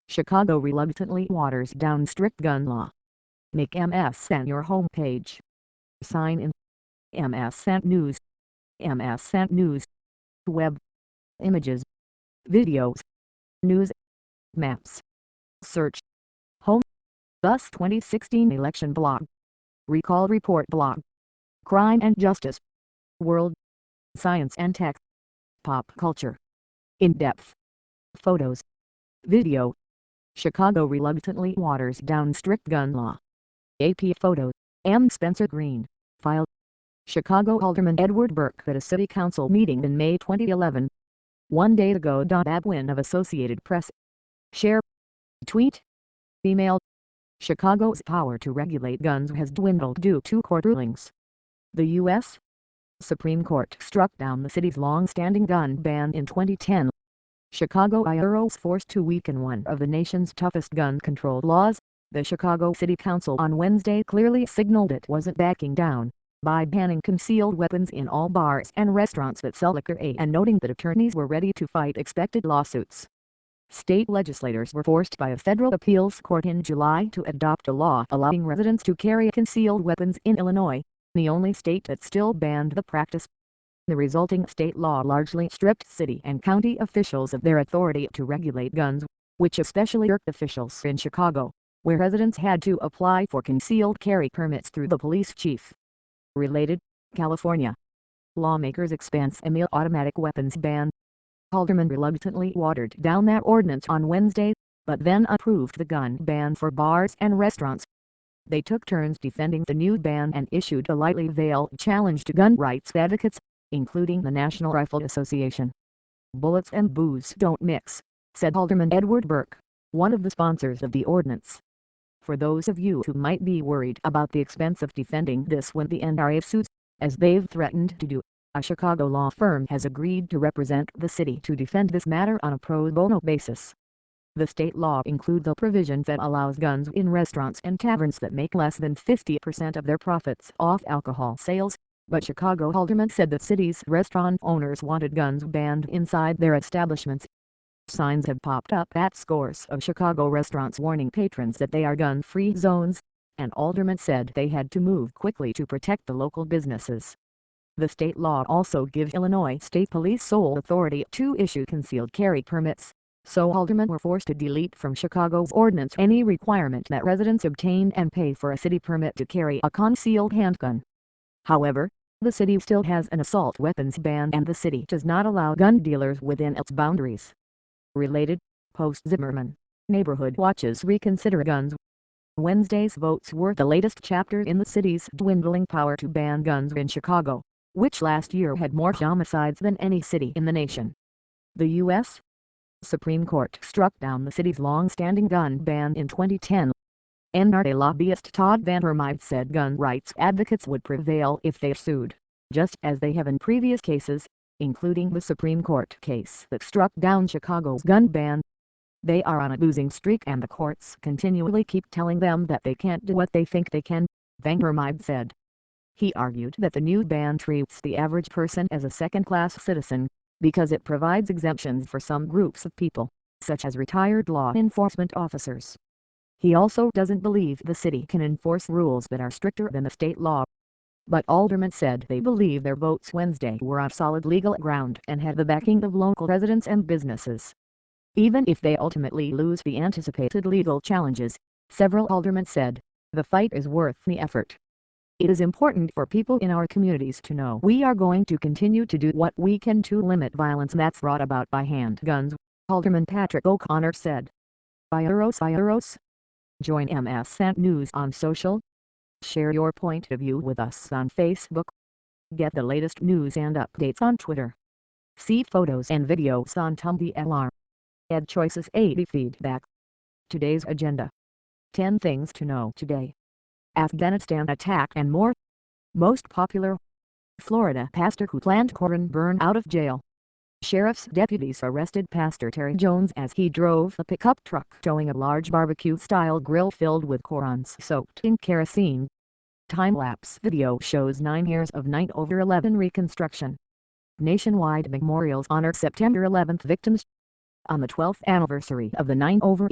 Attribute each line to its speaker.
Speaker 1: Chicago reluctantly waters down strict gun law. Make MSN your homepage. Sign in. MSN News. MSN News. Web. Images. Videos. News. Maps. Search. Home. Thus 2016 election blog. Recall report blog. Crime and justice. World. Science and tech. Pop culture. In-depth. Photos. Video. Chicago reluctantly waters down strict gun law. AP photos. M. Spencer Green. File. Chicago Alderman Edward Burke at a city council meeting in May 2011. One day ago. Abwin of Associated Press. Share. Tweet. Email. Chicago's power to regulate guns has dwindled due to court rulings. The U.S. Supreme Court struck down the city's long-standing gun ban in 2010. Chicago IRO's forced to weaken one of the nation's toughest gun control laws. The Chicago City Council on Wednesday clearly signaled it wasn't backing down by banning concealed weapons in all bars and restaurants that sell liquor and noting that attorneys were ready to fight expected lawsuits. State legislators were forced by a federal appeals court in July to adopt a law allowing residents to carry concealed weapons in Illinois, the only state that still banned the practice. The resulting state law largely stripped city and county officials of their authority to regulate guns, which especially irked officials in Chicago, where residents had to apply for concealed carry permits through the police chief. Related, California. Lawmakers expand semi-automatic weapons ban. Alderman reluctantly watered down that ordinance on Wednesday, but then approved the gun ban for bars and restaurants. They took turns defending the new ban and issued a lightly veiled challenge to gun rights advocates, including the National Rifle Association. Bullets and booze don't mix, said Alderman Edward Burke, one of the sponsors of the ordinance. For those of you who might be worried about the expense of defending this when the NRA sues, as they've threatened to do, a Chicago law firm has agreed to represent the city to defend this matter on a pro bono basis. The state law includes a provision that allows guns in restaurants and taverns that make less than 50% of their profits off alcohol sales, but Chicago aldermen said the city's restaurant owners wanted guns banned inside their establishments. Signs have popped up at scores of Chicago restaurants warning patrons that they are gun-free zones, and aldermen said they had to move quickly to protect the local businesses. The state law also gives Illinois State Police sole authority to issue concealed carry permits, so aldermen were forced to delete from Chicago's ordinance any requirement that residents obtain and pay for a city permit to carry a concealed handgun. However, the city still has an assault weapons ban and the city does not allow gun dealers within its boundaries. Related, post-Zimmerman, Neighborhood Watch's Reconsider Guns. Wednesday's votes were the latest chapter in the city's dwindling power to ban guns in Chicago, which last year had more homicides than any city in the nation. The U.S. Supreme Court struck down the city's long-standing gun ban in 2010. NRA lobbyist Todd Vandermeide said gun rights advocates would prevail if they sued, just as they have in previous cases, including the Supreme Court case that struck down Chicago's gun ban. They are on a losing streak and the courts continually keep telling them that they can't do what they think they can, Vandermeide said. He argued that the new ban treats the average person as a second-class citizen, because it provides exemptions for some groups of people, such as retired law enforcement officers. He also doesn't believe the city can enforce rules that are stricter than the state law. But aldermen said they believe their votes Wednesday were on solid legal ground and had the backing of local residents and businesses. Even if they ultimately lose the anticipated legal challenges, several aldermen said, the fight is worth the effort. It is important for people in our communities to know we are going to continue to do what we can to limit violence that's brought about by handguns, Alderman Patrick O'Connor said. IROS. Join MSN News on social. Share your point of view with us on Facebook. Get the latest news and updates on Twitter. See photos and videos on Tumblr. Add Choices 80 feedback. Today's agenda. 10 things to know today. Afghanistan attack and more. Most popular. Florida pastor who planned Koran burn out of jail. Sheriff's deputies arrested Pastor Terry Jones as he drove a pickup truck towing a large barbecue-style grill filled with Korans soaked in kerosene. Time-lapse video shows 9 years of 9/11 reconstruction. Nationwide memorials honor September 11 victims. On the 12th anniversary of the 9/11